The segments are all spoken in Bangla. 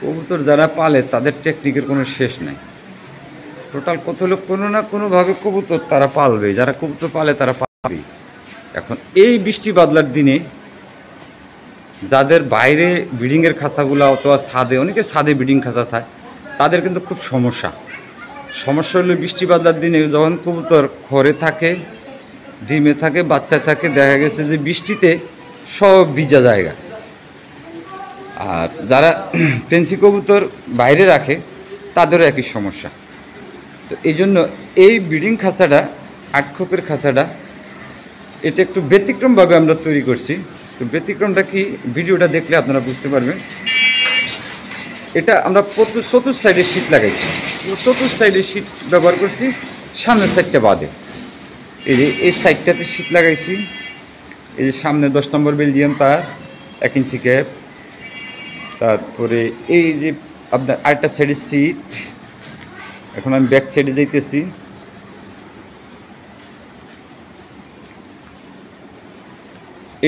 কবুতর যারা পালে তাদের টেকনিকের কোনো শেষ নাই। টোটাল কত লোক কোনো না কোনোভাবে কবুতর তারা পালবে, যারা কবুতর পালে তারা পালবে। এখন এই বৃষ্টি বাদলার দিনে যাদের বাইরে ব্রিডিংয়ের খাঁচাগুলো অথবা ছাদে, অনেকে ছাদে ব্রিডিং খাঁচা থাকে, তাদের কিন্তু খুব সমস্যা। সমস্যা হলো বৃষ্টি বাদলার দিনে যখন কবুতর ঘরে থাকে, ডিমে থাকে, বাচ্চায় থাকে, দেখা গেছে যে বৃষ্টিতে সব ভিজা জায়গা। আর যারা ফেন্সি কবুতর বাইরে রাখে তাদেরও একই সমস্যা। তো এই জন্য এই ব্রিডিং খাঁচাটা, 8 খোপের খাঁচাটা, এটা একটু ব্যতিক্রমভাবে আমরা তৈরি করছি। তো ব্যতিক্রমটা কি, ভিডিওটা দেখলে আপনারা বুঝতে পারবেন। এটা আমরা চতুর্থ সাইডে শীট লাগাইছি, চতুর্থ সাইডে শীট ব্যবহার করছি, সামনের সাইডটা বাদে। এই যে এই সাইডটাতে শীট লাগাইছি, এই যে সামনে 10 নম্বর বেলজিয়াম তার 1 ইঞ্চি ক্যাপ, তারপরে এই যে আপনার আরেকটা সাইডের সিট। এখন আমি ব্যাক সাইডে যাইতেছি।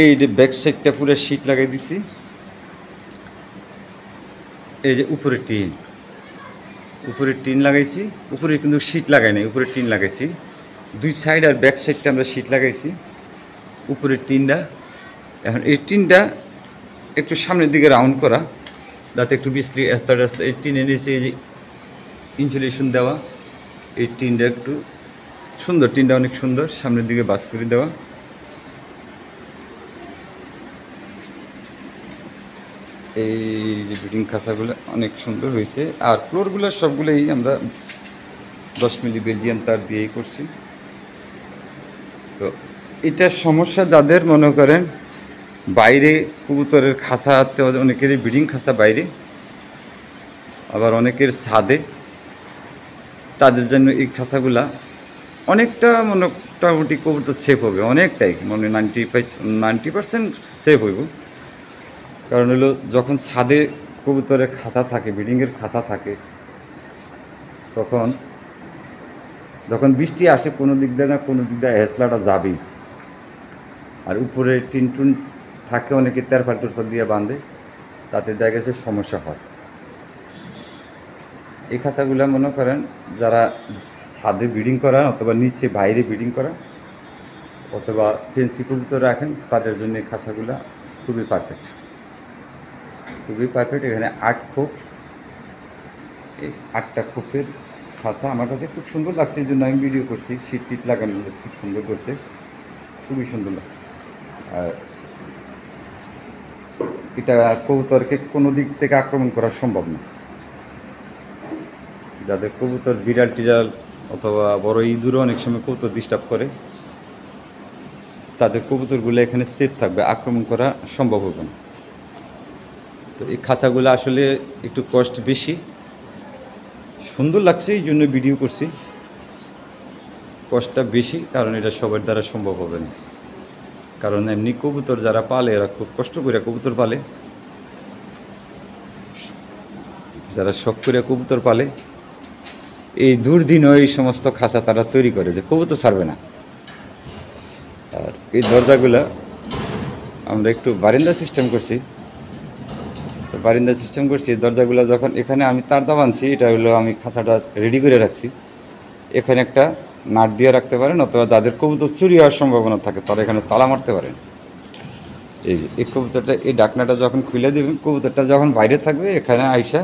এই যে ব্যাক সাইডটা পুরো শীট লাগাই দিছি। এই যে উপরে টিন লাগাইছি, উপরে কিন্তু শীট লাগাই নাই, উপরে টিন লাগাইছি। 2 সাইড আর ব্যাক সাইডটা আমরা শীট লাগাইছি, উপরের টিনটা। এখন এই টিনটা একটু সামনের দিকে রাউন্ড করা, যাতে একটু বিস্তৃত আস্তে আস্তে এই টিনের নিচে এই যে ইনসুলেশন দেওয়া। এই টিনটা একটু সুন্দর, টিনটা অনেক সুন্দর, সামনের দিকে বাজ করে দেওয়া। এই যে ব্রিডিং খাঁচাগুলো অনেক সুন্দর হয়েছে। আর ফ্লোরগুলো সবগুলোই আমরা 10 মিলি বেলজিয়াম তার দিয়েই করছি। তো এটার সমস্যা যাদের মনে করেন বাইরে কবুতরের খাঁচাতে, অনেকেরই ব্রিডিং খাঁচা বাইরে, আবার অনেকের ছাদে, তাদের জন্য এই খাঁচাগুলা অনেকটা মোটামুটি কবুতর সেফ হবে, অনেকটাই, মানে 90% সেফ হইব। কারণ হলো যখন ছাদে কবুতরের খাঁচা থাকে, ব্রিডিংয়ের খাঁচা থাকে, তখন যখন বৃষ্টি আসে কোনো দিক দিয়ে না কোনো দিক দিয়ে হেসলাটা যাবেই। আর উপরে টিন টুন থাকে, অনেকে তেরফাল টুরফাল দিয়ে বাঁধে, তাতে দেখা গেছে সমস্যা হয়। এই খাঁচাগুলো মনে করেন যারা ছাদে ব্রিডিং করান অথবা নিচে বাইরে ব্রিডিং করা অথবা ফেন্সি কবুতর রাখেন, তাদের জন্য এই খাঁচাগুলো খুবই পারফেক্ট, খুবই পারফেক্ট। এখানে 8 খোপ, এই 8টা খোপের খাঁচা আমার কাছে খুব সুন্দর লাগছে, এই জন্য আমি ভিডিও করছি। শীট টিট লাগানো খুব সুন্দর করছে, খুবই সুন্দর লাগছে। আর এটা কবুতরকে কোনো দিক থেকে আক্রমণ করা সম্ভব না। যাদের কবুতর বিড়াল টিড়াল অথবা বড় ইঁদুরও অনেক সময় কবুতর ডিস্টার্ব করে, তাদের কবুতরগুলো এখানে সেফ থাকবে, আক্রমণ করা সম্ভব হবে না। তো এই খাঁচাগুলো আসলে একটু কষ্ট বেশি, সুন্দর লাগছে এই জন্য ভিডিও করছি। কষ্টটা বেশি কারণ এটা সবার দ্বারা সম্ভব হবে না। কারণ এমনি কবুতর যারা পালে এরা খুব কষ্ট করে কবুতর পালে, যারা শখ করে কবুতর পালে, এই দুর্দিনও এই সমস্ত খাঁচা তারা তৈরি করে যে কবুতর ছাড়বে না। আর এই দরজাগুলা আমরা একটু বারিন্দা সিস্টেম করছি। তো বারিন্দা সিস্টেম করছি, দরজাগুলো যখন এখানে আমি তারদা বাঁধছি, এটা হলো আমি খাঁচাটা রেডি করে রাখছি। এখানে একটা নাট দিয়ে রাখতে পারেন, অথবা যাদের কবুতর চুরি হওয়ার সম্ভাবনা থাকে তারা এখানে তালা মারতে পারেন। এই যে এই কবুতরটা, এই ডাকনাটা যখন খুলে দেবেন, কবুতরটা যখন বাইরে থাকবে এখানে আইসা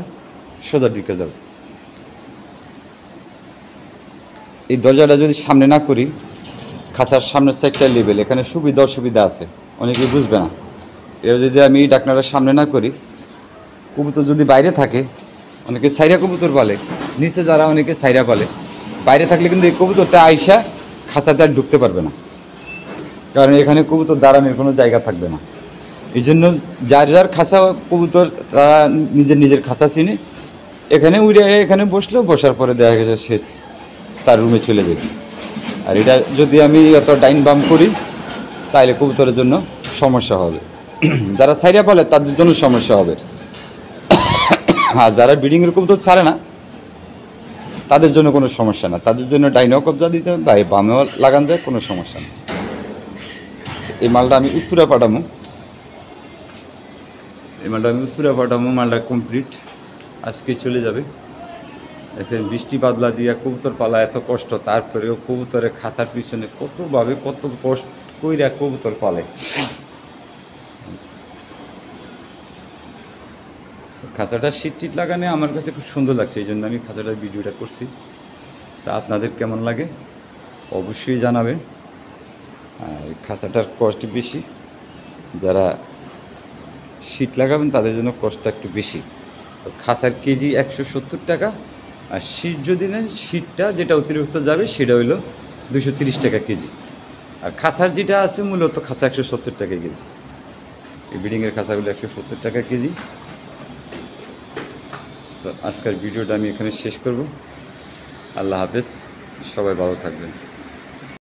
সোজা ঢুকে যাবে। এই দরজাটা যদি সামনে না করি, খাঁচার সামনের সাইডটা লেবেল, এখানে সুবিধা অসুবিধা আছে, অনেকেই বুঝবে না। এবার যদি আমি এই ডাকনাটা সামনে না করি, কবুতর যদি বাইরে থাকে, অনেকে সাইরা কবুতর পালে, নিচে যারা অনেকে সাইরা পালে, বাইরে থাকলে কিন্তু এই কবুতরটা আইসা খাঁচাতে আর ঢুকতে পারবে না, কারণ এখানে কবুতর দাঁড়ানোর কোনো জায়গা থাকবে না। এই জন্য যার যার খাঁচা কবুতর তারা নিজের নিজের খাঁচা চিনে, এখানে উড়ে এখানে বসলো, বসার পরে দেখা গেছে সে তার রুমে চলে যাবে। আর এটা যদি আমি অত ডাইন বাম করি তাহলে কবুতরের জন্য সমস্যা হবে, যারা সাইরা পালে তাদের জন্য সমস্যা হবে। আর যারা ব্রিডিংয়ের কবুতর ছাড়ে না তাদের জন্য কোনো সমস্যা না, তাদের জন্য ডাইনেও কবজা দিতে হবে বা বামেও লাগান যায়, কোনো সমস্যা নেই। এই মালটা আমি উত্তরা পাঠাবো, মালটা কমপ্লিট। আজকে চলে যাবে। দেখেন বৃষ্টি বাদলা দিয়া কবুতর পালা এত কষ্ট, তারপরেও কবুতরের খাঁচার পিছনে কতভাবে কত কষ্ট কইরা কবুতর পালে। খাঁচাটা শীট টিট লাগানো আমার কাছে খুব সুন্দর লাগছে, এই জন্য আমি খাঁচাটার ভিডিওটা করছি। তা আপনাদের কেমন লাগে অবশ্যই জানাবেন। আর খাঁচাটার কষ্ট বেশি, যারা শীট লাগাবেন তাদের জন্য কষ্টটা একটু বেশি। তো খাঁচার কেজি 170 টাকা, আর শীট যদি নেন শীটটা যেটা অতিরিক্ত যাবে সেটা হইলো 230 টাকা কেজি। আর খাঁচার যেটা আছে মূলত খাঁচা 170 টাকা কেজি। এই ব্রিডিংয়ের খাঁচাগুলো 170 টাকা কেজি। তো আজকের ভিডিওটা আমি এখানে শেষ করব। আল্লাহ হাফেজ, সবাই ভালো থাকবেন।